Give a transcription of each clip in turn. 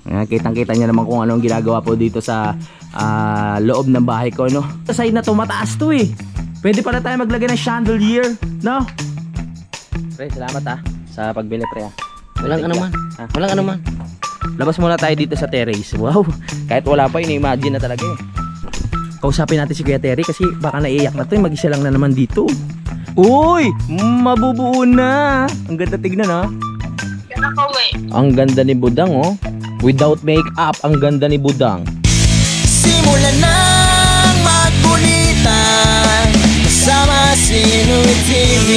Kitang-kita nyo naman kung anong ginagawa po dito sa loob ng bahay ko, no? Sa side na to, mataas to eh. Pwede pala tayo maglagay ng chandelier, no? Pre, salamat sa pagbili, pre. Walang anuman. Walang anuman. Labas muna tayo dito sa terrace. Wow, kahit wala pa, ini-imagine na talaga eh. Kausapin natin si Kuya Terry kasi baka naiiyak na to, mag-isa lang na naman dito. Uy, mabubuo na. Ang ganda tignan, ha? Ang ganda ni Budang, oh. Without makeup, ang ganda ni Budang. Simulan nang magkulitan kasama si Nuit TV.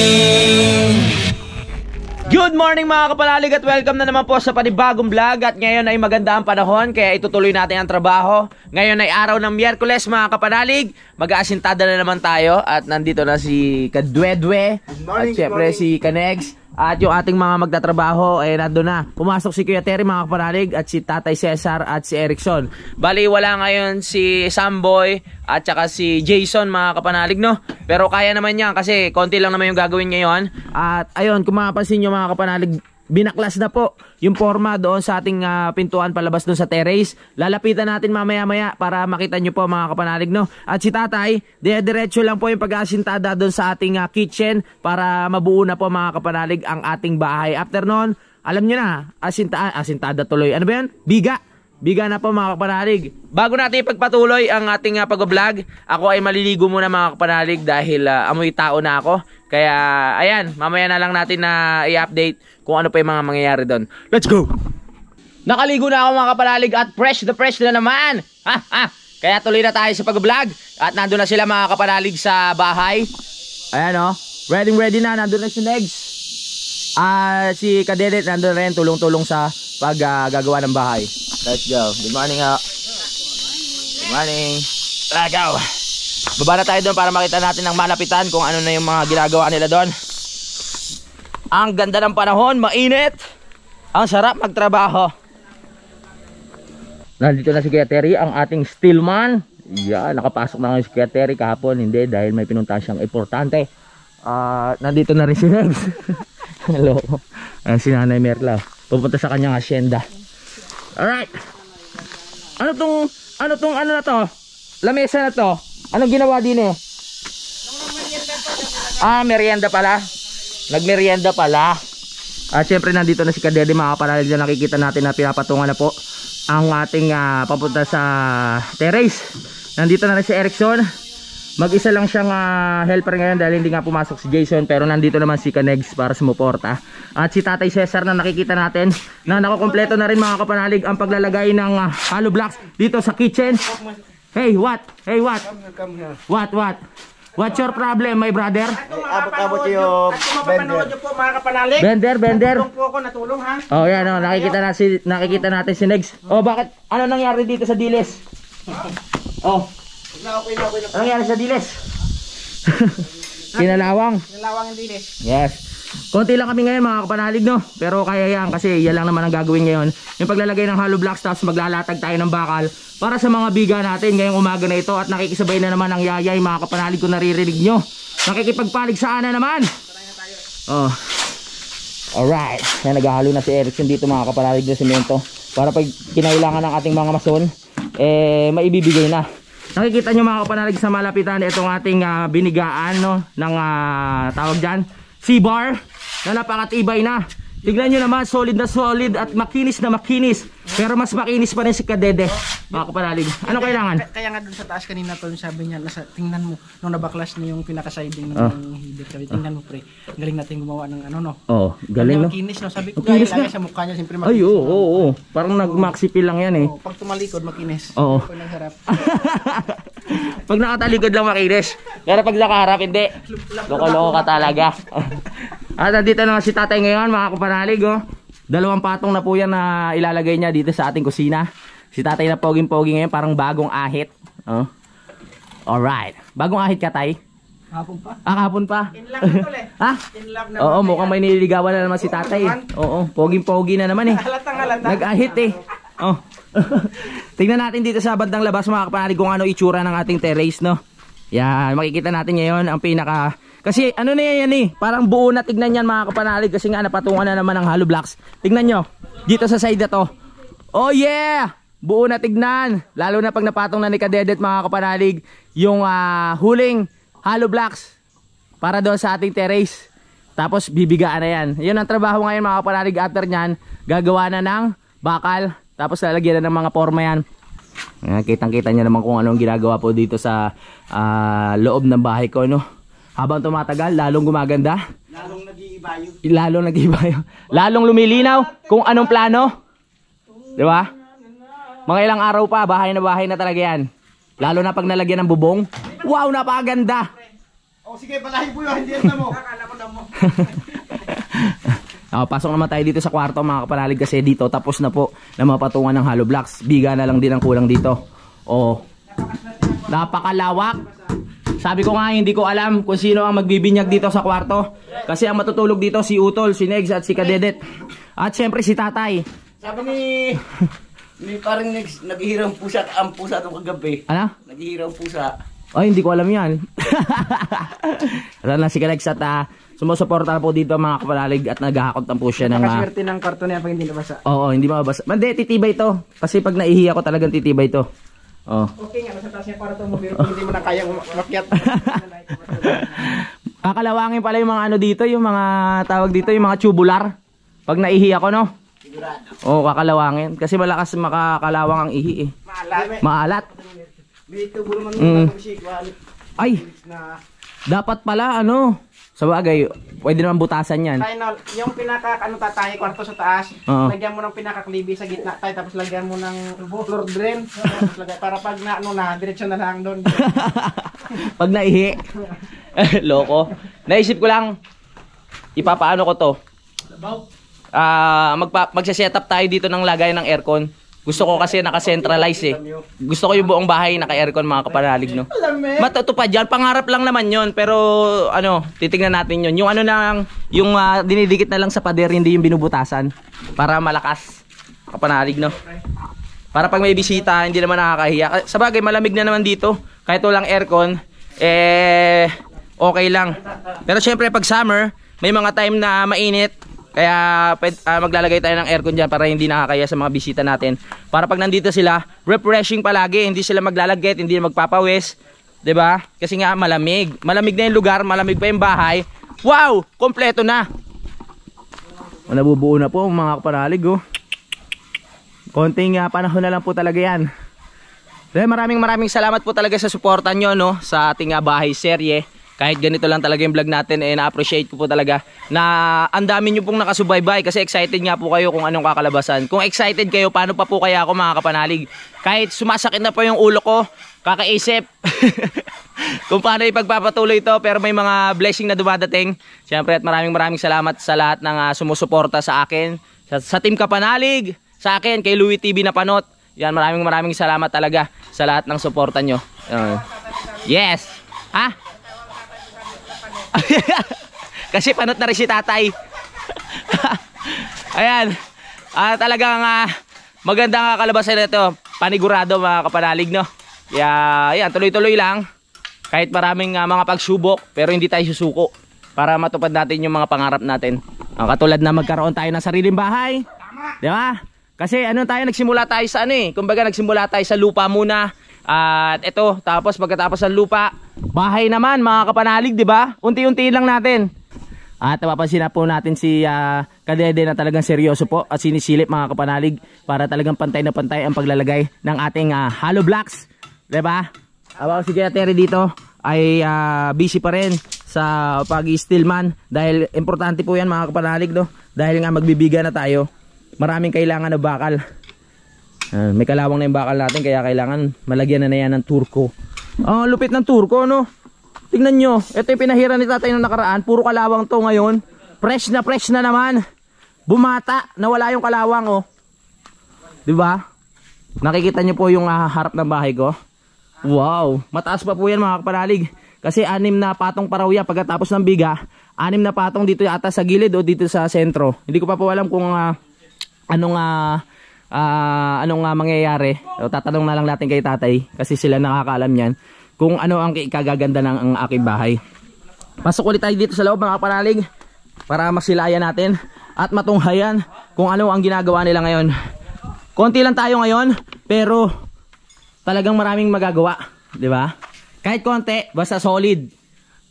Good morning mga kapalalig at welcome na naman po sa panibagong vlog. At ngayon ay maganda ang panahon kaya itutuloy natin ang trabaho. Ngayon ay araw ng Miyerkules mga kapalalig. Mag-aasintada na naman tayo at nandito na si Kadwedwe at syempre si Kanegs. At yung ating mga magtatrabaho ay nandun na. Pumasok si Kuya Terry mga kapanalig at si Tatay Cesar at si Erickson. Bali wala ngayon si Samboy at saka si Jason mga kapanalig, no? Pero kaya naman yan kasi konti lang naman yung gagawin ngayon. At ayun, kung mapapansin nyo mga kapanalig, binaklas na po yung forma doon sa ating pintuan palabas doon sa terrace. Lalapitan natin mamaya-maya para makita nyo po mga kapanalig, no? At si Tatay, diretso lang po yung pag-asintada doon sa ating kitchen para mabuo na po mga kapanalig ang ating bahay. After noon, alam nyo na, asintada tuloy. Ano ba yan? Biga na po mga kapanalig. Bago natin ipagpatuloy ang ating pag-vlog, ako ay maliligo muna mga kapanalig dahil amoy tao na ako. Kaya ayan, mamaya na lang natin na i-update kung ano pa yung mga mangyayari doon. Let's go! Nakaligo na ako mga kapanalig at fresh na naman! Kaya tuloy na tayo sa pag-vlog. At nandun na sila mga kapanalig sa bahay. Ayan o, ready na, nandun na si Negs. Si Kadedet nandun rin, tulong-tulong sa paggagawa ng bahay. Let's go. Good morning ho. Good morning. Let's go. Baba na tayo doon para makita natin ng malapitan kung ano na yung mga ginagawa nila doon. Ang ganda ng panahon, mainit. Ang sarap magtrabaho. Nandito na si Kuya Terry, ang ating steelman. Yeah, nakapasok na ngayon si Kuya Terry kahapon. Hindi, dahil may pinuntahan siyang importante. Nandito na rin si Negs. Hello. Si Nanay Merla. Pupunta sa kanyang asyenda. Alright. Ano na to? Lamesa na to. Anong ginawa din eh? Merienda pala. Nagmerienda pala. Siyempre nandito na si Kadede mga kapanalig na nakikita natin na pinapatungan na po ang ating papunta sa terrace. Nandito na rin si Erickson. Mag-isa lang siyang helper ngayon dahil hindi nga pumasok si Jason. Pero nandito naman si Kanegs para sumuporta. At si Tatay Cesar na nakikita natin na nakukompleto na rin mga kapanalig ang paglalagay ng hollow blocks dito sa kitchen. Hey, what? Come here. What? What's your problem, my brother? Abot yung Mapapanood nyo po mga kapanalig. Bender. Tulong po ako, natulong ha. Oh, yan oh, nakikita natin si Negs. Oh, bakit? Ano nangyari dito sa diles? Oh. Ano nangyari sa diles? Kinalawang Nalawang hindi eh. Yes. Konti lang kami ngayon mga kapanalig, no? Pero kaya yan kasi yan lang naman ang gagawin ngayon. Yung paglalagay ng hollow blocks tapos maglalatag tayo ng bakal para sa mga biga natin ngayong umaga na ito. At nakikisabay na naman ang yayay mga kapanalig kung naririnig nyo. Nakikipagpaligsahan na naman. Oh. Alright. Yan, naghahalo na si Erickson dito mga kapanalig ng semento para pag kinailangan ng ating mga mason maibibigay na. Nakikita nyo mga kapanalig sa malapitan itong ating binigaan, no? Ng tawag dyan C-bar na napakatibay na. Tignan nyo naman, solid na solid at makinis na makinis. Pero mas makinis pa rin si Kadede mga kapanalig. Ano kailangan? Kaya nga dun sa taas kanina tol, sabi niya, tingnan mo nung nabaklas niya yung pinaka-siding ng hibit. Sabi, tingnan mo pre, galing natin gumawa ng ano no. Oh, galing no. Makinis no, sabi ko galing lagay sa mukha niya, siyempre makinis. Ay, oo. Parang nag-maxi peel lang yan eh. Pag tumalikod makinis. Oo. Pag nagharap. Pag nakatalikod lang makinis. Pero pag nakaharap hindi. Loko-loko ka talaga. At nandito na si Tatay ngayon mga kapanalig, oh. 2 patong na po yan na ilalagay niya dito sa ating kusina. Si Tatay na poging-pogi ngayon, parang bagong ahit. Oh. Alright. Bagong ahit ka, Tay? Hapon pa. Kahapon pa. In love na tol eh. Ha? In love na. Oo, mukhang may nililigawan na naman si Tatay. Oo, poging-pogi na naman eh. Halatang. Nag-ahit eh. Oh. Tingnan natin dito sa bandang labas mga kapanalig kung ano itsura ng ating terrace, no? Yan, makikita natin ngayon ang pinaka... Kasi ano na yan eh, parang buo na, tignan yan mga kapanalig kasi nga napatungan na naman ng hollow blocks. Tignan nyo, dito sa side na to, Oh yeah! Buo na tignan. Lalo na pag napatong na ni Kadedet mga kapanalig yung huling hollow blocks para doon sa ating terrace. Tapos bibigaan na yan. Yun ang trabaho ngayon mga kapanalig. After nyan, gagawa na ng bakal. Tapos lalagyan na ng mga forma yan. Kitang-kita nyo naman kung anong ginagawa po dito sa loob ng bahay ko, no? Habang tumatagal, lalong gumaganda. Lalong nag-iibayo. Lalong nag-iibayo. Lalong lumilinaw kung anong plano. Di ba? Mga ilang araw pa, bahay na talaga yan. Lalo na pag nalagyan ng bubong. Wow, napakaganda! O sige, palahin po yun, hindi mo. Kakala ko na mo. Pasok naman tayo dito sa kwarto mga kapanalig kasi dito tapos na po na mapatungan ng hollow blocks. Biga na lang din ang kulang dito. Oh, napakalawak. Sabi ko nga hindi ko alam kung sino ang magbibinyag dito sa kwarto. Kasi ang matutulog dito si Utol, si Negs at si Kadedet. At syempre si Tatay. Sabi ni parang naghihirang pusa ang pusa itong kagabi. Ano? Naghihirang pusa. Ay, hindi ko alam yan. Alam na si Kadex at sumusuporta po dito mga kapanalig at naghahakot na po siya ng... Nakaswerte ng karton niya pag hindi nabasa. Oo, hindi mabasa. Hindi, titibay to. Kasi pag naihi ako talagang titibay to. Oh. Okay nga, nasa taas niya para ito mo, pero hindi mo na kayang makyat. Kakalawangin pala yung mga ano dito, yung mga tawag dito, yung mga tubular. Pag naihi ako, no? Oo, kakalawangin. Kasi malakas makakalawang ang ihi eh. Maalat. Maalat. Dito, buro man Ay, dapat pala ano, sa bagay, pwede naman butasan yan. Tayo, yung pinaka, tatay, kwarto sa taas, Oo. lagyan mo ng pinakaklibi sa gitna tayo, tapos lagyan mo ng floor drain, tapos lagyan, para pag diretso na lang doon. Pag naihi. Loko. Naisip ko lang, ipapaano ko to. Magsa-set up tayo dito ng lagay ng aircon. Gusto ko kasi naka-centralize eh. Gusto ko yung buong bahay naka-aircon mga kapanalig, no? Matutupad yan. Pangarap lang naman yon. Pero ano, titingnan natin yon. Yung ano lang, yung dinidikit na lang sa pader, hindi yung binubutasan. Para malakas. Kapanalig, no? Para pag may bisita, hindi naman nakakahiya. Sa bagay, malamig na naman dito. Kahit walang aircon, okay lang. Pero syempre pag summer, may mga time na mainit. Kaya maglalagay tayo ng aircon dyan para hindi nakakaya sa mga bisita natin. Para pag nandito sila, refreshing palagi. Hindi sila maglalagkit, hindi magpapawis. 'Di ba? Kasi nga malamig. Malamig na yung lugar, malamig pa yung bahay. Wow! Kompleto na! Nabubuo na po mga kapanalig, oh. Konting panahon na lang po talaga yan. Maraming salamat po talaga sa suporta nyo, no? Sa ating bahay serye. Kahit ganito lang talaga yung vlog natin, na-appreciate ko po talaga na ang dami nyo pong nakasubaybay kasi excited nga po kayo kung anong kakalabasan. Kung excited kayo, paano pa po kaya ako mga kapanalig? Kahit sumasakit na po yung ulo ko, kakaisip kung paano ipagpapatuloy ito, pero may mga blessing na dumadating. Siyempre at maraming salamat sa lahat ng sumusuporta sa akin, sa Team Kapanalig, sa akin, kay Louie TV na Panot. Yan, maraming salamat talaga sa lahat ng suporta nyo. Yes! Ha? Kasi panot na rin si Tatay. Ayan. Talagang magandang kalabasan nito. Panigurado mga kapanalig, no? Kaya ayan, tuloy-tuloy lang. Kahit maraming mga pagsubok, pero hindi tayo susuko para matupad natin yung mga pangarap natin. Katulad na magkaroon tayo ng sariling bahay. Di ba? Kasi nagsimula tayo sa kumbaga nagsimula tayo sa lupa muna. At ito, tapos pagkatapos ng lupa, bahay naman mga kapanalig, di ba? Unti-untiin lang natin. At napapansin na po natin si Kadede na talagang seryoso po at sinisilip mga kapanalig para talagang pantay na pantay ang paglalagay ng ating hollow blocks, di ba? Si Kuya Terry dito ay busy pa rin sa pag-steelman dahil importante po yan mga kapanalig, no? Dahil nga magbibiga na tayo, maraming kailangan na bakal. May kalawang na yung bakal natin kaya kailangan malagyan na yan ng turko. Lupit ng turko, no? Tingnan nyo, ito yung pinahira ni Tatay nung nakaraan. Puro kalawang to ngayon. Fresh na naman. Bumata, nawala yung kalawang, oh. Diba? Nakikita nyo po yung harap ng bahay ko. Wow, mataas pa po yan mga kapanalig. Kasi 6 na patong paraw yan pagkatapos ng biga. 6 na patong dito yata sa gilid o dito sa sentro. Hindi ko pa po alam kung anong mangyayari. Tatanong na lang natin kay Tatay kasi sila nakakaalam yan kung ano ang ikagaganda ng ang aking bahay. Pasok ulit tayo dito sa loob mga kapanalig para masilayan natin at matunghayan kung ano ang ginagawa nila ngayon. konti lang tayo ngayon, pero talagang maraming magagawa, di ba? Kahit konti, basta solid.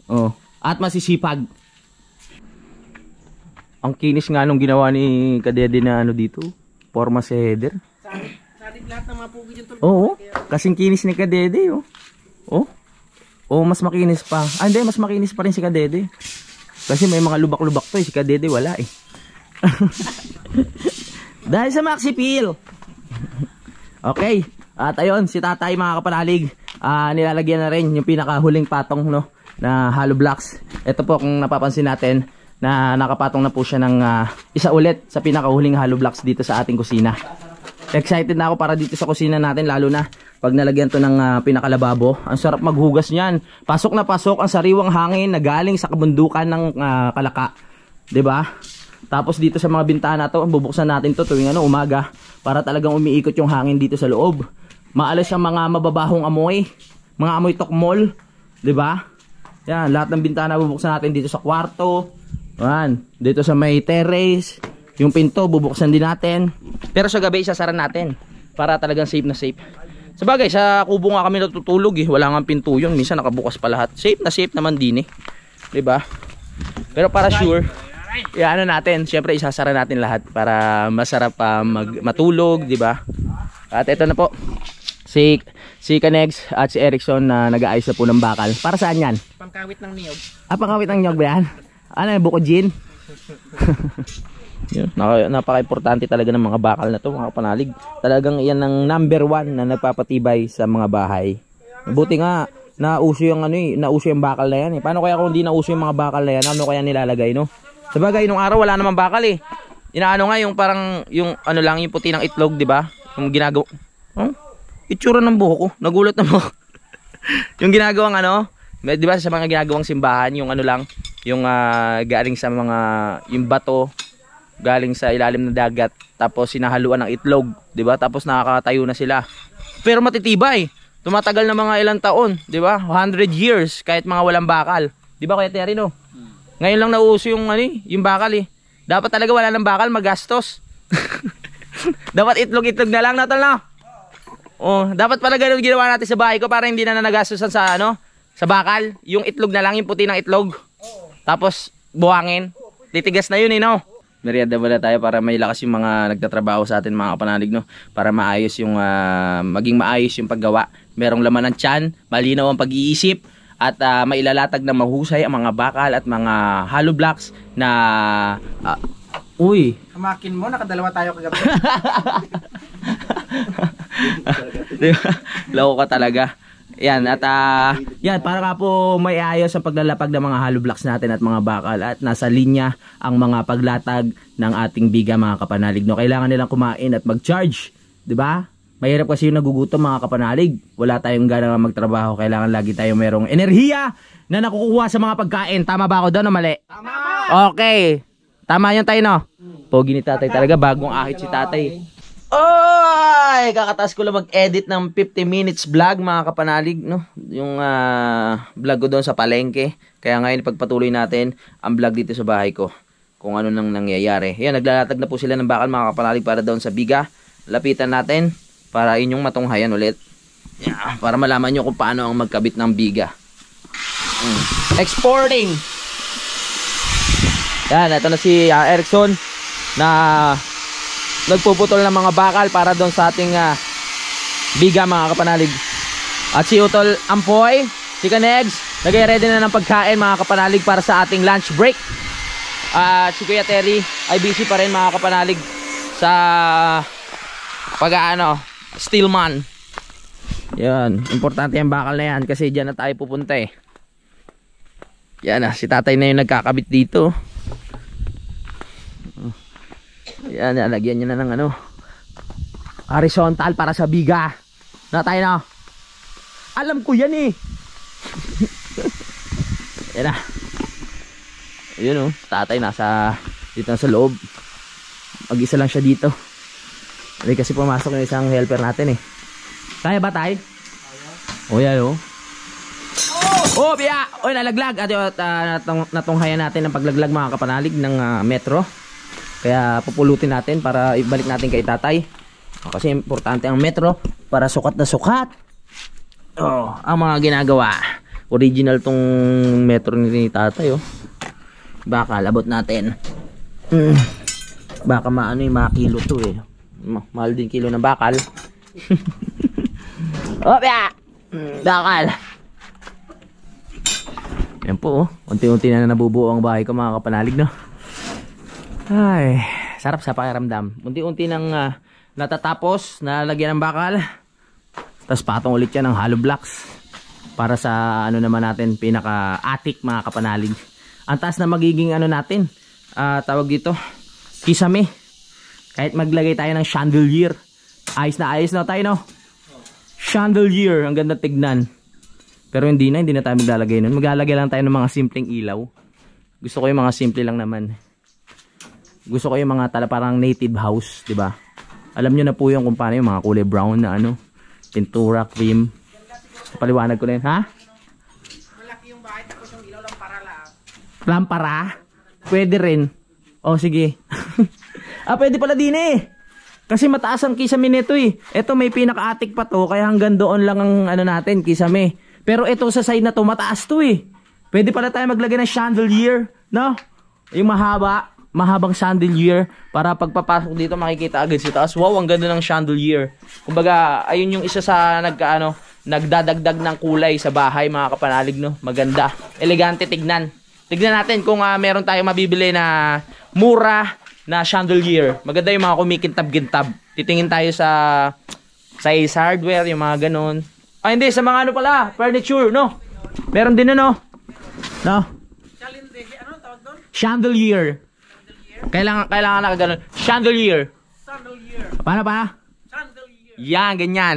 Oh, at masisipag. Ang kinis nga nung ginawa ni Kadede na ano dito, forma sa header. Salit lahat ng mga pugi dyan tol. Oo, kasing kinis ni Kadede, oh. Oh, mas makinis pa. Ah, hindi, mas makinis pa rin si Kadede. Kasi may mga lubak-lubak to, si Kadede wala eh. Dahil sa Maxi Peel. Okay, at ayun, si Tatay mga kapanalig, nilalagyan na rin yung pinakahuling patong, no, na hollow blocks. Ito po kung napapansin natin na nakapatong na po siya ng isa ulit sa pinakahuling hollow blocks dito sa ating kusina. Excited na ako para dito sa kusina natin, lalo na pag nalagyan to ng pinakalababo. Ang sarap maghugas niyan. Pasok na pasok ang sariwang hangin na galing sa kabundukan ng Kalaka. 'Di ba? Tapos dito sa mga bintana to, bubuksan natin to tuwing umaga para talagang umiikot yung hangin dito sa loob. Maalis ang mga mababahong amoy, mga amoy tokmol, 'di ba? Yan, lahat ng bintana bubuksan natin dito sa kwarto. Yan, dito sa may terrace, yung pinto bubuksan din natin. Pero sa gabi isasara natin para talagang safe na safe. Sabagay, sa kubo nga kami natutulog eh, wala nga pinto yun, minsan nakabukas pa lahat. Safe na safe naman din eh. 'Di ba? Pero para sure, ano natin, syempre isasara natin lahat para masarap matulog, 'di ba? At ito na po. Si Kanex at si Erickson na nag-aayos na po ng bakal. Para saan 'yan? Pangkawit ng niyog. Pangkawit ng niyog ba 'yan? Ano, buko gin? Napaka-importante talaga ng mga bakal na to, mga kapanalig. Talagang iyan ang number 1 na nagpapatibay sa mga bahay. Buti nga nauso yung nauso yung bakal na yan eh. Paano kaya kung hindi nauso yung mga bakal na yan, ano kaya nilalagay, no? Sabagay nung araw wala namang bakal eh. Inaano nga yung parang yung lang yung puti ng itlog, 'di ba? Yung ginagawa. Itsura ng buhok ko. Nagulat na mo. Yung ginagawang 'di ba sa mga ginagawang simbahan, yung lang, yung galing sa mga yung bato galing sa ilalim ng dagat, tapos sinahaluan ng itlog, 'di ba? Tapos nakakatayo na sila. Pero matitibay. Tumatagal na mga ilang taon, 'di ba? 100 years kahit mga walang bakal. 'Di ba Kuya Terry, no? Ngayon lang nauuso yung yung bakal eh. Dapat talaga wala ng bakal, magastos. Dapat itlog-itlog na lang natal na. Oh, dapat pala ganun ginawa natin sa bahay ko para hindi na nagastosan sa sa bakal. Yung itlog na lang, yung puti ng itlog. Tapos buhangin. Titigas na yun eh, no? Merienda wala tayo para may lakas yung mga nagtatrabaho sa atin, mga kapanalig, no? Para maayos yung maging maayos yung paggawa. Merong laman ng tiyan, malinaw ang pag-iisip, at mailalatag na mahusay ang mga bakal at mga hollow blocks na uy, Hamakin mo, nakadalawa tayo kagabi. Diba? Loko ka talaga. Yan, at yan, para nga po may ayos ang paglalapag ng mga hollow blocks natin at mga bakal, at nasa linya ang mga paglatag ng ating biga, mga kapanalig, no? Kailangan nilang kumain at mag-charge, 'di ba? Mahirap kasi yung nagugutom, mga kapanalig. Wala tayong gana magtrabaho, kailangan lagi tayong merong enerhiya na nakukuha sa mga pagkain. Tama ba ako doon o mali? Tama! Okay. Tama yan tayo, no? Pogi ni tatay talaga, bagong ahit si tatay. Oy! Kakataas ko lang mag-edit ng 50 minutes vlog, mga kapanalig, no? Yung vlog ko doon sa palengke. Kaya ngayon ipagpatuloy natin ang vlog dito sa bahay ko, kung ano nang nangyayari. Yan, naglalatag na po sila ng bakal, mga kapanalig, para doon sa biga. Lapitan natin para inyong matunghayan ulit. Yeah, para malaman nyo kung paano ang magkabit ng biga. Exporting! Yan, ito na si Erickson na nagpuputol ng mga bakal para doon sa ating biga, mga kapanalig. At si Utol Ampoy, si Kanegs, nag-ready na ng pagkain, mga kapanalig, para sa ating lunch break. At si Kuya Terry ay busy pa rin, mga kapanalig, sa Steelman. Yan, importante yung bakal na yan kasi dyan na tayo pupunta eh. Yan na, si tatay na yung nagkakabit dito. Yan, lagyan niya na ng horizontal para sa biga. Na tayo na. Alam ko yan eh. Yan na. Ayun tatay dito na sa loob. Mag-isa lang siya dito. Kasi pumasok yung isang helper natin eh. Kaya ba tayo? O yan oh, biya! Oy, nalaglag. At natunghayan natin ang paglaglag, mga kapanalig, ng metro. Kaya pupulutin natin para ibalik natin kay tatay. Kasi importante ang metro para sukat na sukat. Oh, ang mga ginagawa. Original tong metro ni tatay, oh. Baka labot natin. Baka maano yung mga kilo to, eh. Mahal din kilo ng bakal. Oh, yeah. Bakal. Yan po, oh. Unti-unti na nabubuo ang bahay ko, mga kapanalig, no? Ay, sarap sa pakiramdam. Unti-unti nang natatapos, nalagyan ng bakal. Tapos patong ulit yan ng hollow blocks. Para sa ano naman natin, pinaka-attic, mga kapanalig. Ang taas na magiging ano natin, tawag dito, kisame. Kahit maglagay tayo ng chandelier. Ayos na tayo, no? Chandelier, ang ganda tignan. Pero hindi na tayo maglalagay nun. Maglalagay lang tayo ng mga simpleng ilaw. Gusto ko yung mga simple lang naman. Gusto ko yung mga parang native house, di ba? Alam nyo na po yung kung paano yung mga kulay brown na ano, pintura, cream. Paliwanag ko na yun, ha? Malaki yung bahay tapos yung ilaw lang para lang. Lampara? Pwede rin. Oh, sige. Pwede pala din eh. Kasi mataas ang kisame nito eh. Ito may pinaka-attic pa to, kaya hanggang doon lang ang ano natin, kisame. Pero ito sa side na to, mataas to eh. Pwede pala tayo maglagay ng chandelier, no? Yung mahabang chandelier para pagpapasok dito makikita agad si taas. Wow, ang ganda ng chandelier. Kumbaga, ayun yung isa sa nagdadagdag ng kulay sa bahay, mga kapanalig, no? Maganda. Elegante tignan. Tignan natin kung meron tayong mabibili na mura na chandelier. Maganda yung mga kumikintab-gintab. Titingin tayo sa Ace Hardware, yung mga ganun. Hindi, sa mga ano pala, furniture, no? Meron din ano? No? Ano tawag doon? Chandelier. Kailangan nakaganon. Chandelier. Chandelier. Paano pa? Chandelier. Yan, ganyan.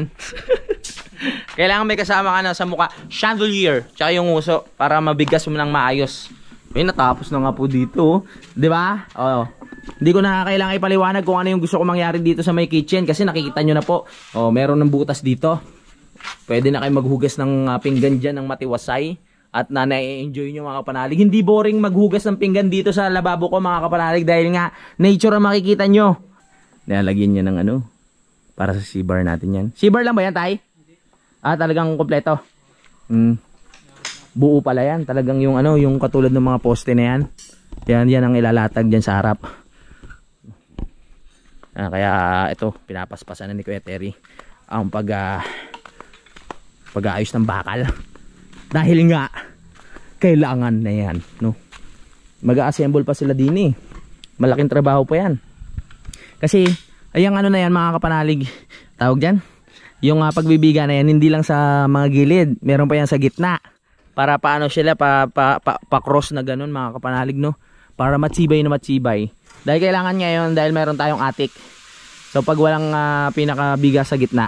Kailangan may kasama ka na sa mukha. Chandelier. Tsaka yung uso para mabigas mo ng maayos. May natapos na nga po dito. Di ba? Oo. Hindi ko na kailangan ipaliwanag kung ano yung gusto ko mangyari dito sa may kitchen. Kasi nakikita nyo na po. Oh, meron ng butas dito. Pwede na kayo maghugas ng pinggan dyan ng matiwasay. At na na-enjoy nyo, mga kapanalig. Hindi boring maghugas ng pinggan dito sa lababo ko, mga kapanalig. Dahil nga nature ang makikita nyo. Nalagyan nyo ng ano. Para sa C-bar natin yan. C-bar lang ba yan, tay? Talagang kompleto. Buo pala yan. Talagang yung ano, yung katulad ng mga poste na yan. Yan ang ilalatag dyan sa harap. Kaya ito, pinapaspasan na ni Kuya Terry ang pag-aayos ng bakal. Dahil nga kailangan na yan, no? Mag-a-assemble pa sila din eh. Malaking trabaho pa yan. Kasi ayang ano na yan, mga kapanalig, tawag dyan, yung pagbibiga na yan, hindi lang sa mga gilid, meron pa yan sa gitna. Para paano sila pa-cross na ganun, mga kapanalig, no? Para matsibay na matsibay. Dahil kailangan ngayon, dahil meron tayong attic. So pag walang pinakabiga sa gitna,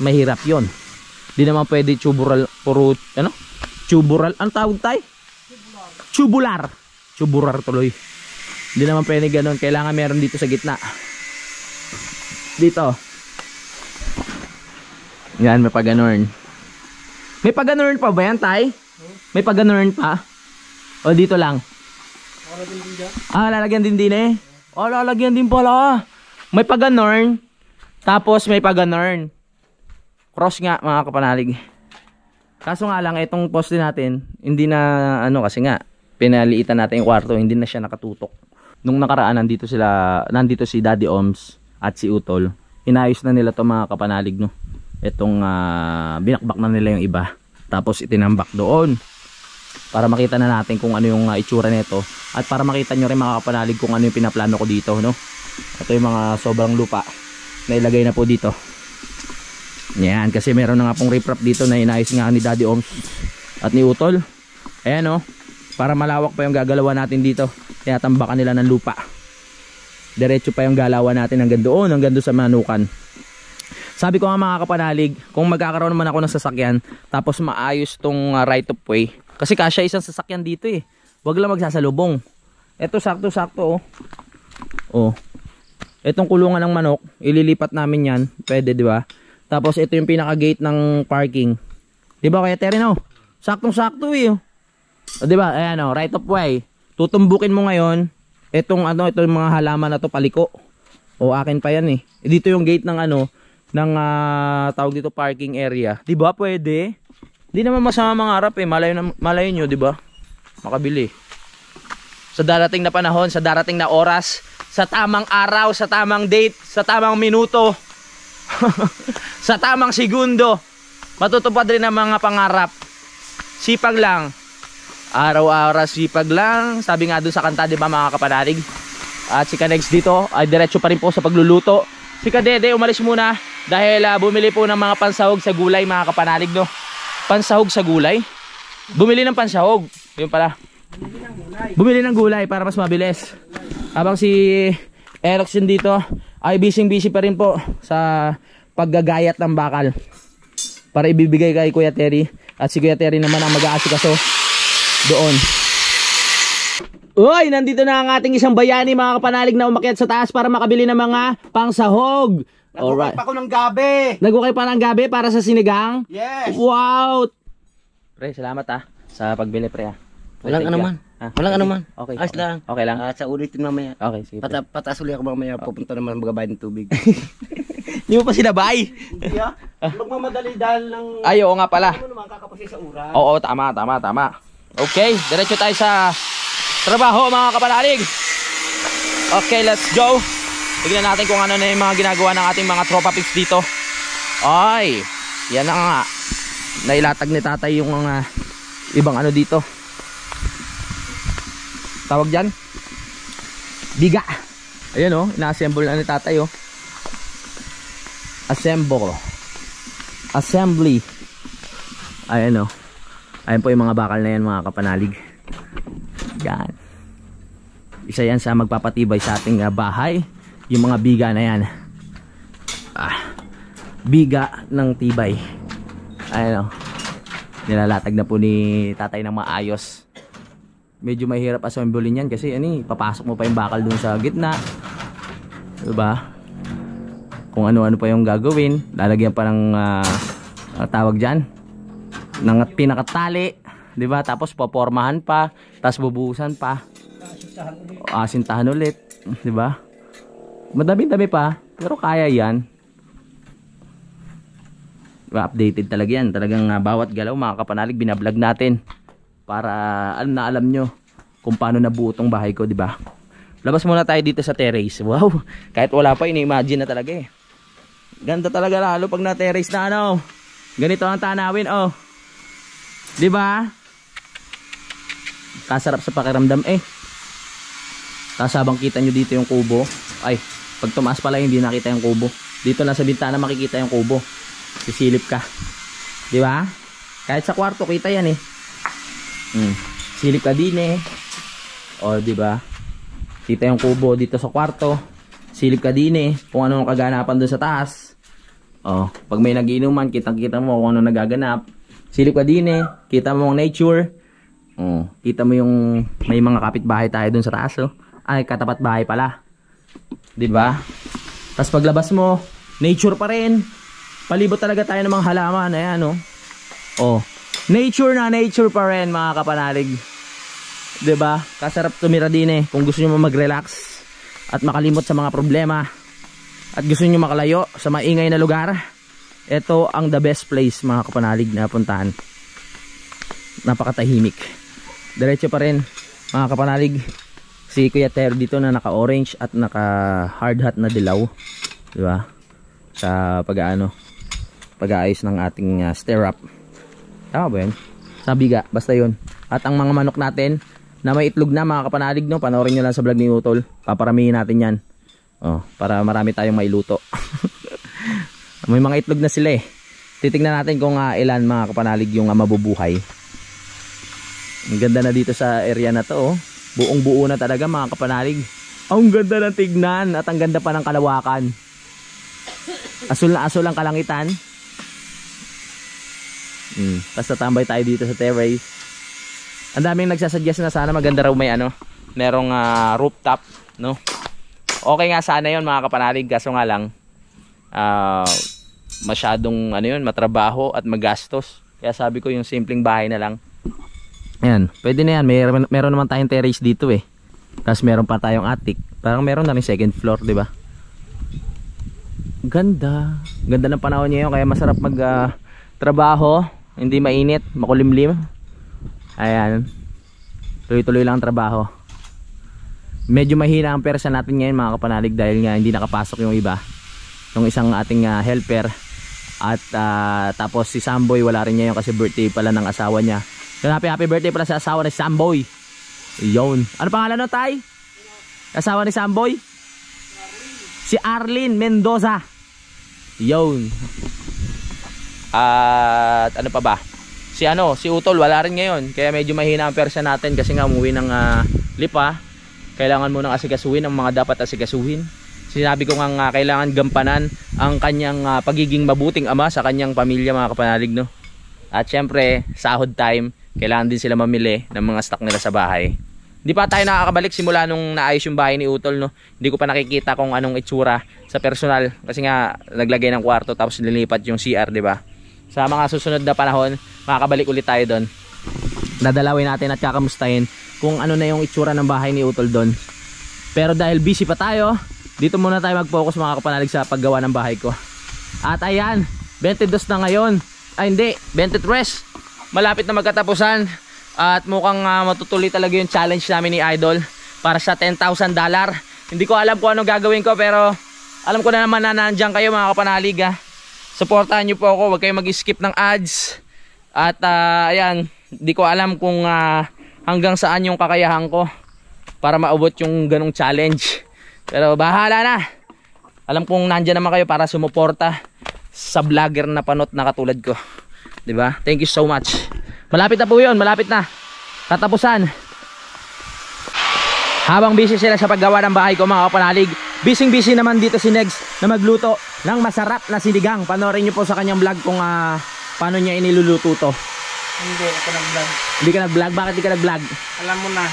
mahirap yon. Di naman pwede tubular, tubular, ang tawag tayo? Tubular tuloy. Di naman pwede ganun, kailangan meron dito sa gitna. Dito. Yan, may pag-ganurn. May pag-ganurn pa ba yan, tay? May pag-ganurn pa? O dito lang? Lalagyan din eh. Lalagyan din pala. May pag-ganurn. Tapos may pag-ganurn. Cross nga, mga kapanalig. Kaso nga lang, itong poste natin, hindi na, kasi nga, pinaliitan natin yung kwarto, hindi na siya nakatutok. Nung nakaraan, nandito si Daddy Oms at si Utol. Inayos na nila to, mga kapanalig, no? Itong, binakbak na nila yung iba. Tapos itinambak doon. Para makita na natin kung ano yung itsura nito. At para makita nyo rin, mga kapanalig, kung ano yung pinaplano ko dito, no? Ito yung mga sobrang lupa na ilagay na po dito. Yan, kasi meron na nga pong riprap dito na inayos nga ni Daddy Oms at ni Utol. Ayan, para malawak pa yung gagalawan natin dito. Tinatambakan nila ng lupa. Diretso pa yung galawan natin hanggang doon sa manukan. Sabi ko nga, mga kapanalig, kung magkakaroon naman ako ng sasakyan, tapos maayos tong right of way, kasi kasya isang sasakyan dito eh. Wag lang magsasalubong. Ito sakto-sakto oh. Itong kulungan ng manok, ililipat namin yan. Pwede, di ba? Tapos ito yung pinaka-gate ng parking. Di ba, Kuya Terry, no? Saktong-sakto eh. Di ba? Ayan, right of way. Tutumbukin mo ngayon itong mga halaman na to paliko. O akin pa yan eh. Dito yung gate ng ano, ng tawag dito parking area. 'Di ba? Pwede. Hindi naman masama mangarap eh. Malayo nyo, 'di ba? Makabili. Sa darating na panahon, sa darating na oras, sa tamang araw, sa tamang date, sa tamang minuto, sa tamang segundo, matutupad rin ang mga pangarap. Sipag lang. Araw-araw sipag lang. Sabi nga dun sa kanta, 'di ba mga kapanalig? At si Kanex dito ay diretso pa rin po sa pagluluto. Si Kadede umalis muna dahil bumili po ng mga pansahog sa gulay mga kapanalig, no? Pansahog sa gulay? Bumili ng pansahog. Yun pala. Bumili ng gulay para mas mabilis. Habang si Erickson dito ay busy pa rin po sa paggagayat ng bakal para ibibigay kay Kuya Terry. At si Kuya Terry naman ang mag-aasikaso doon. Uy, nandito na ang ating isang bayani mga kapanalig na umakyat sa taas para makabili ng mga pangsahog. Nagukay pa ako ng gabi. Nagukay pa ng gabi para sa sinigang? Yes. Wow! Pre, salamat sa pagbili pre Walang anuman. Walang anuman. Okay. Ayos lang. Okay lang. Sa ulitin mamaya. Okay, sige. Pataas ulit ako mamaya. Pupunta naman magbabayad ng tubig. Hindi mo pa sinabay. Hindi magmamadali dahil ng... Ay, oo nga pala. Ano naman kakapasi sa uran. Oo, tama. Okay, diretso tayo sa trabaho mga kapanalig. Okay, let's go. Tignan natin kung ano na yung mga ginagawa ng ating mga tropa pics dito. Ay, yan na nga. Nailatag ni tatay yung mga ibang ano dito. Tawag dyan? Biga. Ayan o, ina-assemble na ni tatay o. Assembly. Ayan o. Ayan po yung mga bakal na yan mga kapanalig. Yan. Isa yan sa magpapatibay sa ating bahay. Yung mga biga na yan. Biga ng tibay. Ayan o. Nilalatag na po ni tatay ng maayos. Medyo mahirap assemblein yan kasi papasok mo pa yung bakal dun sa gitna. Diba? Kung ano-ano pa yung gagawin. Lalagyan pa ng tawag dyan ng pinakatali. Diba? Tapos papormahan pa. Tapos bubuhusan pa. Asintahan ulit. Diba? Madami-dami pa. Pero kaya yan. Diba? Updated talaga yan. Talagang bawat galaw mga kapanalig binablog natin. Para alam nyo kung paano nabuo tong bahay ko, di ba? Labas muna tayo dito sa terrace. Wow, kahit wala pa, ini-imagine na talaga eh. Ganda talaga lalo pag na-terrace na ano. Ganito ang tanawin, oh. Di ba? Kasarap sa pakiramdam eh. Tapos habang kita nyo dito yung kubo. Ay, pag tumaas pala hindi nakita yung kubo. Dito lang sa bintana makikita yung kubo. Sisilip ka. Di ba? Kahit sa kwarto kita yan eh. Silip ka din eh. O di ba? Kita yung kubo dito sa kwarto. Silip ka din eh. Kung ano ang kaganapan doon sa taas. O, pag may nagiinuman, kitang-kita mo kung ano nagaganap. Silip ka din eh. Kita mo ang nature. O, kita mo yung may mga kapitbahay tayo doon sa taas. Oh. Ay, katapat bahay pala. Di ba? Tapos paglabas mo, nature pa rin. Palibot talaga tayo ng mga halaman. Ayan oh. O, nature na nature pa rin mga kapanalig. Diba? Kasarap tumira din eh. Kung gusto nyo mag-relax at makalimot sa mga problema at gusto nyo makalayo sa maingay na lugar, ito ang the best place mga kapanalig na puntahan. Napakatahimik. Diretso pa rin mga kapanalig si Kuya Ter dito na naka-orange at naka-hard hat na dilaw. Diba? Sa pag-aayos ng ating stirrup. Tama ba yun? Sabiga, basta yun. At ang mga manok natin na may itlog na mga kapanalig, no? Panoorin nyo lang sa vlog ni Utol. Paparamihin natin yan. Oh, para marami tayong mailuto. May mga itlog na sila eh. Titignan natin kung ilan mga kapanalig yung mabubuhay. Ang ganda na dito sa area na to. Oh. Buong buo na talaga mga kapanalig. Ang ganda ng tignan at ang ganda pa ng kalawakan. Asul na asul ang kalangitan. Tapos tatambay tayo dito sa terrace. Ang daming nagsasuggest na sana maganda raw may merong rooftop, no? Okay nga sana yon mga kapanalig, kaso nga lang masyadong matrabaho at magastos. Kaya sabi ko yung simpleng bahay na lang. Ayan, pwede na yan. Meron naman tayong terrace dito eh. Tapos meron pa tayong attic. Parang meron na rin second floor, di ba? Ganda. Ganda ng panahon ngayon kaya masarap mag trabaho. Hindi mainit, makulimlim. Ayan. Tuloy-tuloy lang ang trabaho. Medyo mahina ang persa natin ngayon mga kapanalig dahil nga hindi nakapasok yung iba. Yung isang ating helper. At tapos si Samboy wala rin ngayon kasi birthday pala ng asawa niya. So, happy birthday pala sa asawa ni Samboy. Yun. Ano pangalan no, Tay? Asawa ni Samboy? Si Arlene Mendoza. Yun. At ano pa ba? Si Utol wala rin ngayon. Kaya medyo mahina ang persa natin kasi nga umuwi ng Lipa. Kailangan mo nang asikasuhin ang mga dapat asikasuhin. Sinabi ko nga kailangan gampanan ang kanyang pagiging mabuting ama sa kanyang pamilya mga kapanalig, no? At syempre, sahod time, kailangan din sila mamili ng mga stock nila sa bahay. Hindi pa tayo nakakabalik simula nung naayos yung bahay ni Utol, no? Hindi ko pa nakikita kung anong itsura sa personal kasi nga naglagay ng kwarto tapos nilipat yung CR, di ba? Sa mga susunod na panahon, makakabalik ulit tayo doon. Dadalawin natin at kakamustahin kung ano na yung itsura ng bahay ni Utol doon. Pero dahil busy pa tayo, dito muna tayo mag-focus mga kapanalig sa paggawa ng bahay ko. At ayan, 22 na ngayon. Ay hindi, 23. Malapit na magkatapusan. At mukhang matutuloy talaga yung challenge namin ni Idol para sa $10,000. Hindi ko alam kung anong gagawin ko pero alam ko na naman na nandiyan kayo mga kapanalig. Supportahan nyo po ako, huwag kayong mag-skip ng ads. At ayan, hindi ko alam kung hanggang saan yung kakayahan ko para maabot yung ganong challenge. Pero bahala na. Alam kong nandiyan naman kayo para sumuporta sa vlogger na panot na katulad ko. Diba? Thank you so much. Malapit na po yun, malapit na. Katapusan. Habang busy sila sa paggawa ng bahay ko mga kapanalig, busy naman dito si Negs na magluto ng masarap na sinigang. Panoorin nyo po sa kanyang vlog kung paano niya iniluluto to. Hindi ako nag-vlog. Hindi ka nag-vlog? Bakit di ka nag-vlog? Alam mo na.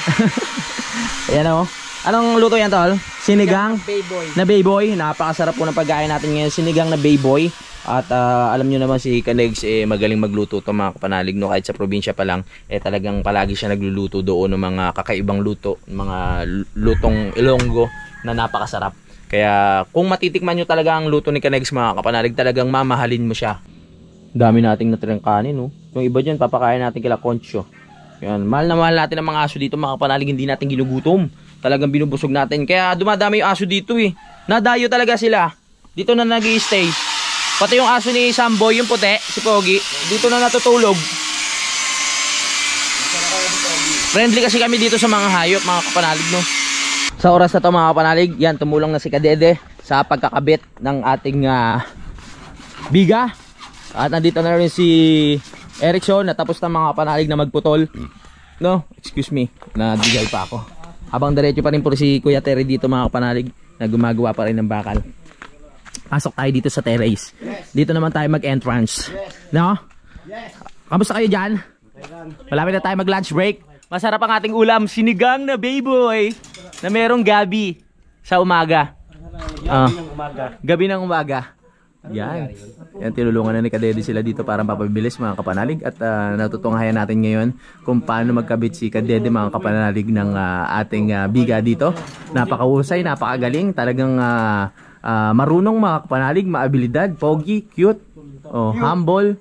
Ayan o. Anong luto yan tol? Sinigang Bayboy. na bayboy. Napakasarap po ng pagkain natin ngayon. Sinigang na bayboy. At alam nyo naman si Kanegs magaling magluto to mga kapanalig, no? Kahit sa probinsya pa lang talagang palagi siya nagluluto doon ng mga kakaibang luto, mga lutong Ilonggo na napakasarap. Kaya kung matitikman nyo talaga ang luto ni Kanegs mga kapanalig, talagang mamahalin mo siya. Dami nating natirang kanin, no? Yung iba dyan papakain natin kila Concho. Yan, mahal na mahal natin ang mga aso dito mga kapanalig, hindi natin ginugutom. Talagang binubusog natin. Kaya dumadami yung aso dito Nadayo talaga sila. Dito na nag-i-stay. Pati yung aso ni Samboy, yung puti, si Pogi, dito na natutulog. Friendly kasi kami dito sa mga hayop, mga kapanalig, no? Sa oras na to mga kapanalig, yan, tumulong na si Kadede sa pagkakabit ng ating biga. At nandito na rin si Erickson, natapos na mga kapanalig na magputol. No, excuse me, nadigay pa ako. Habang diretso pa rin po si Kuya Terry dito mga kapanalig, na gumagawa pa rin ng bakal. Pasok tayo dito sa terrace. Dito naman tayo mag-entrance. No? Kamusta kayo dyan? Malapit na tayo mag-lunch break. Masarap ang ating ulam, sinigang na bayboy na merong gabi sa umaga. Gabi ng umaga. Yan. Yan, tinulungan na ni Kadede sila dito para mapabilis mga kapanalig. At natutunghayan natin ngayon kung paano magkabit si Kadede mga kapanalig ng ating biga dito. Napakahusay, napakagaling. Talagang marunong mga kapanalig, maabilidad, pogi, cute, humble,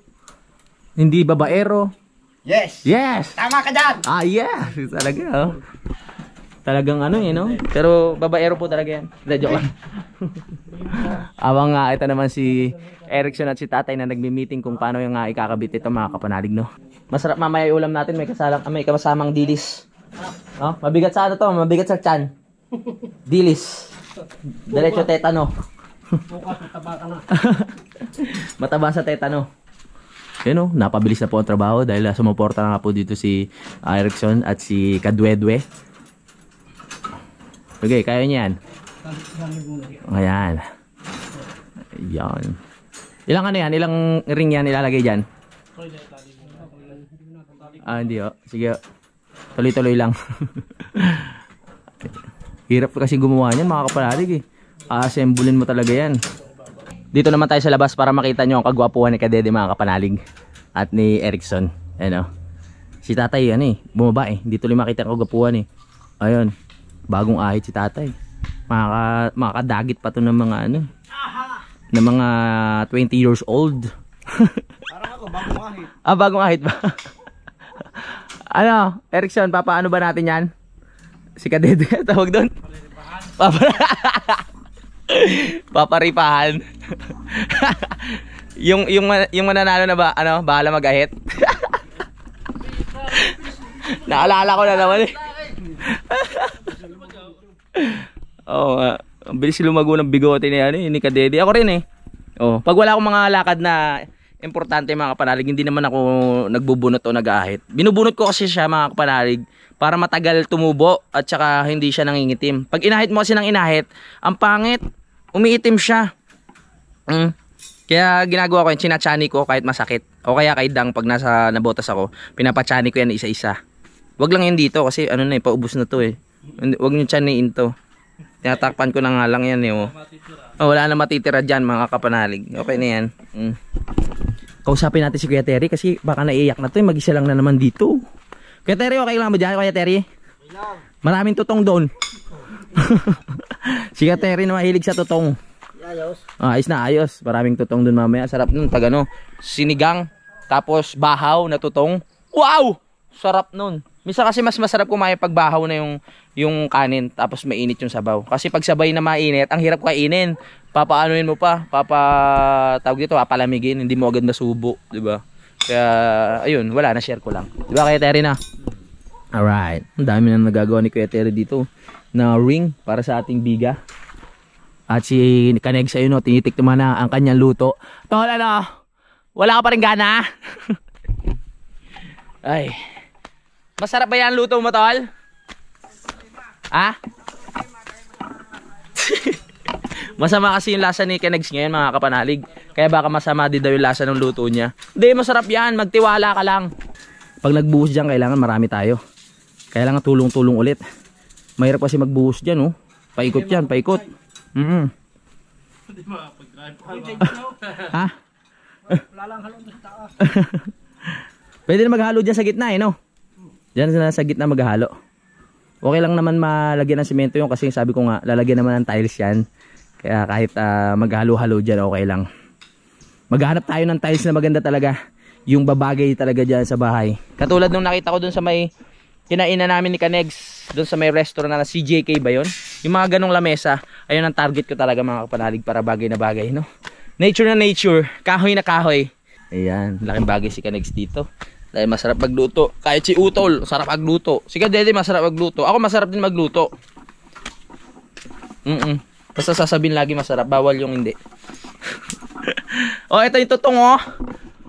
hindi babaero. Yes! Yes! Tama ka dyan! Yeah! Talaga, Talagang no? Pero babaero po talaga yan. Joke lang. Abang ito naman si Erickson at si Tatay na nagmi-meeting kung paano yung ikakabit ito mga kapanalig, no? Masarap mamaya yung ulam natin, may kasamang dilis. No? Mabigat sa to? Mabigat sa tiyan. Dilis. Diretso tetano. Mataba sa tetano. Yun napabilis na po ang trabaho dahil sumuporta na nga po dito si Erickson at si Kadwedwe. Okay, kaya niya yan. Ayan. Ayan. Ilang ano yan? Ilang ring yan ilalagay dyan? Hindi sige. Tuloy-tuloy lang. Hirap kasi gumawa niyan mga kapanalig assemblein mo talaga yan. Dito naman tayo sa labas para makita nyo ang kagwapuhan ni Kadede mga kapanalig at ni Erickson. Ayan si Tatay bumaba hindi tuloy makita ang kagwapuhan ayun, bagong ahit si Tatay. Makakadagit pa to ng mga na mga 20 years old. Parang ako, bagong ahit. Bagong ahit ba? Ano, Erickson, papaano ba natin yan? Si Kadede, tawag doon? Paparipahan. yung mananalo na ba, ano, bahala mag-ahit? Naalala ko na naman eh. Oo, ang bilis lumago ng bigote ni, ano, ni Kadede. Ako rin eh. Oh, pag wala akong mga lakad na importante mga kapanalig, hindi naman ako nagbubunot o nag-ahit. Binubunot ko kasi siya mga kapanalig para matagal tumubo at saka hindi siya nangingitim. Pag inahit mo kasi ng inahit, ang pangit, umiitim siya. Kaya ginagawa ko yan, chinachani ko kahit masakit. O kaya kahit dang pag nasa nabotas ako, pinapachani ko yan isa-isa. Wag lang yan dito kasi ano na eh, paubos na to eh. Wag nyo chaniin to. Tinatakpan ko na nga lang yan eh. Oh. Wala na matitira dyan mga kapanalig. Okay na yan. Kausapin natin si Kuya Terry kasi baka naiiyak na to eh. Mag-isa lang na naman dito. Kuya Terry, okay lang ba dyan Kuya Terry? Maraming tutong doon. Si Kuya Terry na mahilig sa tutong. Ayos. Ayos na ayos. Maraming tutong doon mamaya. Sarap nun pag ano, sinigang tapos bahaw na tutong. Wow! Sarap nun. Misa kasi mas masarap kumain pag bahaw na yung kanin tapos mainit yung sabaw. Kasi pag sabay na mainit, ang hirap kainin. Papaanoin mo pa, tawag dito, papalamigin, hindi mo agad nasubo, 'di ba? Kaya ayun, wala na, share ko lang. 'Di ba Kuya Terry na? Alright. Ang dami na nagagawa ni Kuya Terry dito na ring para sa ating biga. At si Kaneg sa no, tinitikman na ang kanyang luto. Tol, ano? Wala ka pa rin gana? Ay. Masarap ba yan luto mo, Tol? Ha? Masama kasi yung lasa ni Kenegs ngayon mga kapanalig. Kaya baka masama din daw yung lasa ng luto niya. Hindi, masarap yan. Magtiwala ka lang. Pag nagbuhos dyan, kailangan marami tayo. Kailangan tulong-tulong ulit. Mahirap kasi magbuhos dyan, oh. Paikot yan, paikot. Hindi makapag-drive. Ha? Wala lang halo sa taas. Pwede na maghalo dyan sa gitna, eh, no? Dyan sa gitna maghalo. Okay lang naman malagyan ng simento yung kasi sabi ko nga, lalagyan naman ng tiles yan. Kaya kahit maghalo-halo dyan, okay lang. Maghanap tayo ng tiles na maganda talaga. Yung babagay talaga dyan sa bahay. Katulad nung nakita ko dun sa may kinainan namin ni Kanegs, dun sa may restaurant na CJK ba yun? Yung mga ganong lamesa, ayun ang target ko talaga mga kapanalig para bagay na bagay, no? Nature na nature, kahoy na kahoy. Ayan, laking bagay si Kanegs dito. Dahil masarap magluto. Kahit si Utol, sarap magluto. Si Kadede masarap magluto. Ako masarap din magluto. Basta sasabihin lagi masarap, bawal yung hindi. Oh, ito yung tutong, oh.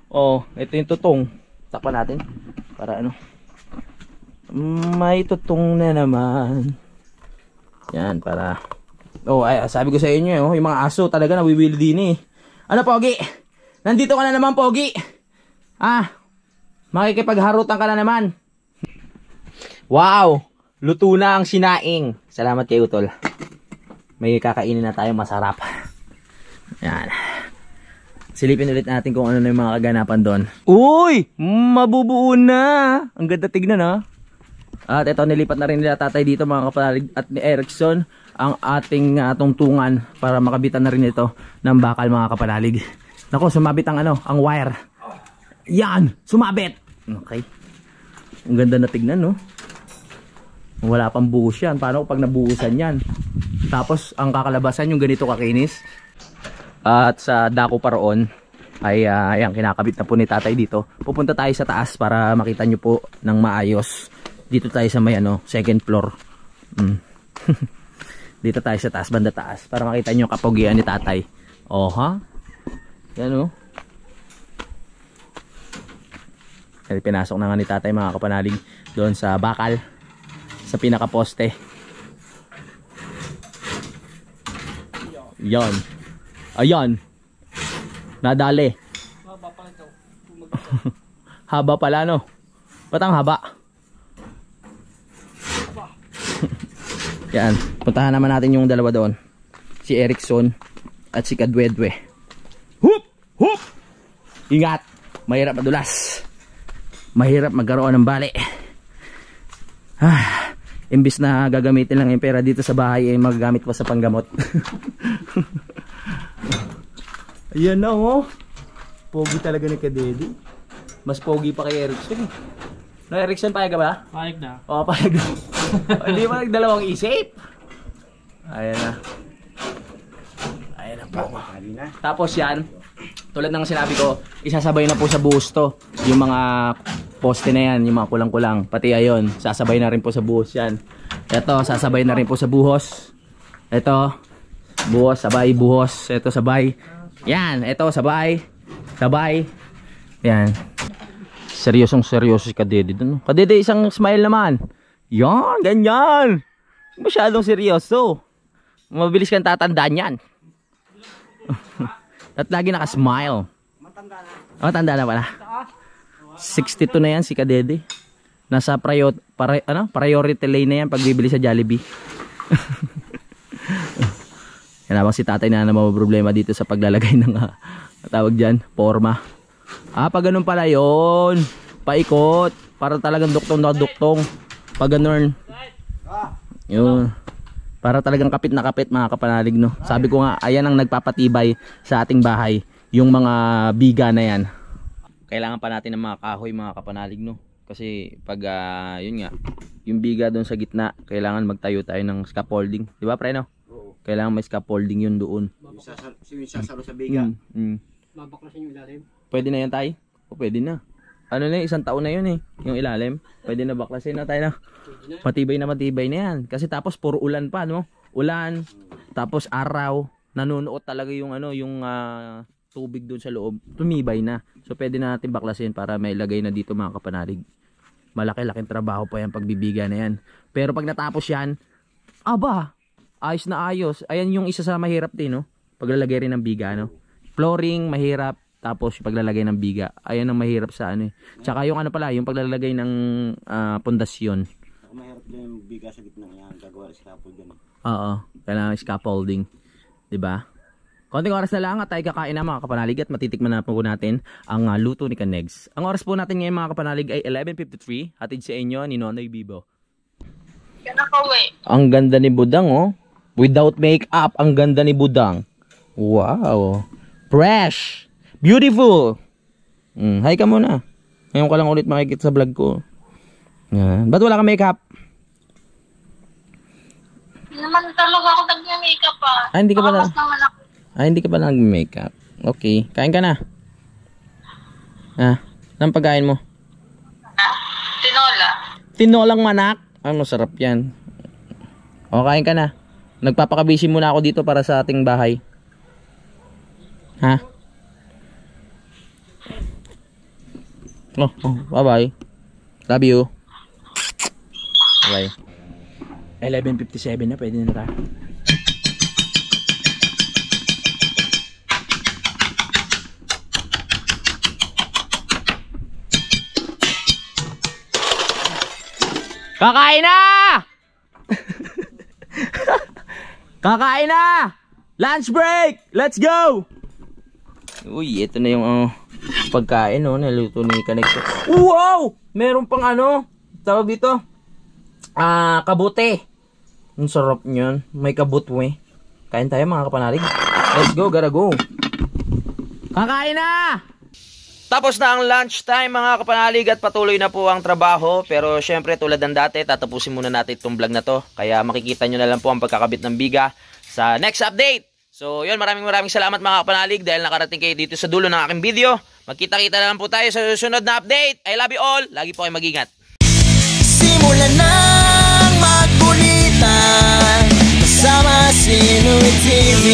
Oh, ito yung tutong. Takpan natin para ano. May tutong na naman. Yan, para. Oh, ay, sabi ko sa inyo, oh, yung mga aso talaga nawiwili din eh. Ano, Pogi? Nandito ka na naman, Pogi. Makikipagharutan ka na naman. Wow! Luto na ang sinaing. Salamat kay Utol. May kakainin na tayo masarap. Yan. Silipin ulit natin kung ano na yung mga kaganapan doon. Uy! Mabubuo na! Ang ganda tignan, ha? At ito, nilipat na rin nila tatay dito mga kapanalig at ni Erickson ang ating tungtungan para makabitan na rin ito ng bakal mga kapanalig. Nako, sumabit ang ano, ang wire. Yan! Sumabit! Okay. Ang ganda na tignan, no? Wala pang buhos yan. Paano pag nabuhusan yan? Tapos, ang kakalabasan yung ganito kakinis. At sa dako pa roon, ay ayan, kinakabit na po ni tatay dito. Pupunta tayo sa taas para makita nyo po ng maayos. Dito tayo sa may ano, second floor. Dito tayo sa taas, banda taas. Para makita nyo kapogian ni tatay. Oh, ha? Yan, oh. Kasi pinasok na nga ni tatay mga kapanalig doon sa bakal, sa pinakaposte. Yan. Ayan. Nadali. Haba pala ito. Haba pala, no? Ba't ang haba? Yan. Puntahan naman natin yung dalawa doon. Si Erickson at si Kadwedwe. Hup! Hup! Ingat! Mahirap madulas. Mahirap magkaroon ng bali. Imbis na gagamitin lang yung pera dito sa bahay, magagamit pa sa panggamot. Ayan na oh. Pogi talaga ni Kadede. Mas pogi pa kay Erickson. No, Erickson, payag ka ba? Payag na. Oo, payag na. Hindi ba nagdalawang isip? Ayan na. Ayan na po. Tapos yan, tulad ng sinabi ko, isasabay na po sa buhos to. Yung mga poste na yan, yung mga kulang-kulang. Pati ayon, sasabay na rin po sa buhos yan. Ito, sasabay na rin po sa buhos. Ito, buhos, sabay, buhos. Ito, sabay. Yan, ito, sabay. Sabay. Yan. Seryosong seryoso si Kadede dun. Kadede, isang smile naman. Yan, ganyan. Masyadong seryoso. Mabilis kang tatandaan yan. At lagi naka-smile. Matanda na pala. 62 na yan si Kadede. Nasa priority lane na yan pag bibili sa Jollibee. Yan habang si tatay na naman problema dito sa paglalagay ng tawag dyan, forma. Pag ganun pala yun. Paikot. Para talagang duktong na duktong. Pag ganun. Yun. Para talagang kapit na kapit mga kapanalig, no. Sabi ko nga, ayan ang nagpapatibay sa ating bahay. Yung mga biga na yan. Kailangan pa natin ng mga kahoy mga kapanalig, no. Kasi pag yun nga, yung biga doon sa gitna, kailangan magtayo tayo ng scaffolding. Di ba pre, no? Oo. Kailangan may scaffolding yun doon. Yung sasalo sa biga. Mabaklasin yung ilalim. Pwede na yan tayo? O pwede na. Ano na, isang taon na yun eh. Yung ilalim. Pwede na baklasin na tayo na. Matibay na yan. Kasi tapos puro ulan pa, no? Ulan. Tapos araw. Nanunuot talaga yung ano, yung tubig doon sa loob. Tumibay na. So pwede na natin baklasin para may lagay na dito mga kapanalig. Malaki-laking trabaho pa yan pagbibiga na yan. Pero pag natapos yan, aba, ayos na ayos. Ayan yung isa sa mahirap din, no? Paglalagay rin ng biga, no? Flooring, mahirap. Tapos yung paglalagay ng biga, ayan ang mahirap sa ano eh. Tsaka yung ano pala, yung paglalagay ng pundasyon. Mahirap din yung biga sa gitna yan, gagawa ng scaffolding. Oo, kailangan scaffolding. 'Di ba? Konting oras na lang at tayo kakain na mga kapanalig at matitikman na po natin ang luto ni Kanegs. Ang oras po natin ngayon mga kapanalig ay 11:53, hatid sa inyo ni Nonoy Bibo. Ang ganda ni Budang oh. Without makeup, ang ganda ni Budang. Wow. Fresh. Beautiful. Hi ka muna. Ngayon ka lang ulit makikita sa vlog ko. Yan. Ba't wala kang makeup? Naman talaga ako nag-makeup pa. Hindi ka ba na? Naman ako. Hindi ka ba nag-makeup? Okay. Kain ka na. Anong pagkain mo? Tinola. Tinolang manak. Masarap yan. O, kain ka na. Nagpapakabisi muna ako dito para sa ating bahay. Bye-bye. Love you. Bye. 11:57 na, pwede na tayo. Kakain na! Kakain na! Lunch break! Let's go! Uy, ito na yung pagkain, no, naluto ni Kanegs. Wow! Meron pang tawag dito, kabute. Ang sarap niyan. May kabutwe. Kain tayo mga kapanalig. Let's go, gotta go. Kakain na! Tapos na ang lunch time mga kapanalig at patuloy na po ang trabaho. Pero syempre tulad ng dati, tatapusin muna natin itong vlog na to. Kaya makikita nyo na lang po ang pagkakabit ng biga sa next update. So yun, maraming salamat mga kapanalig dahil nakarating kayo dito sa dulo ng aking video. Magkita-kita na lang po tayo sa susunod na update. I love you all. Lagi po kayo mag-ingat. Simulan nang magkulitan kasama si Nuit TV.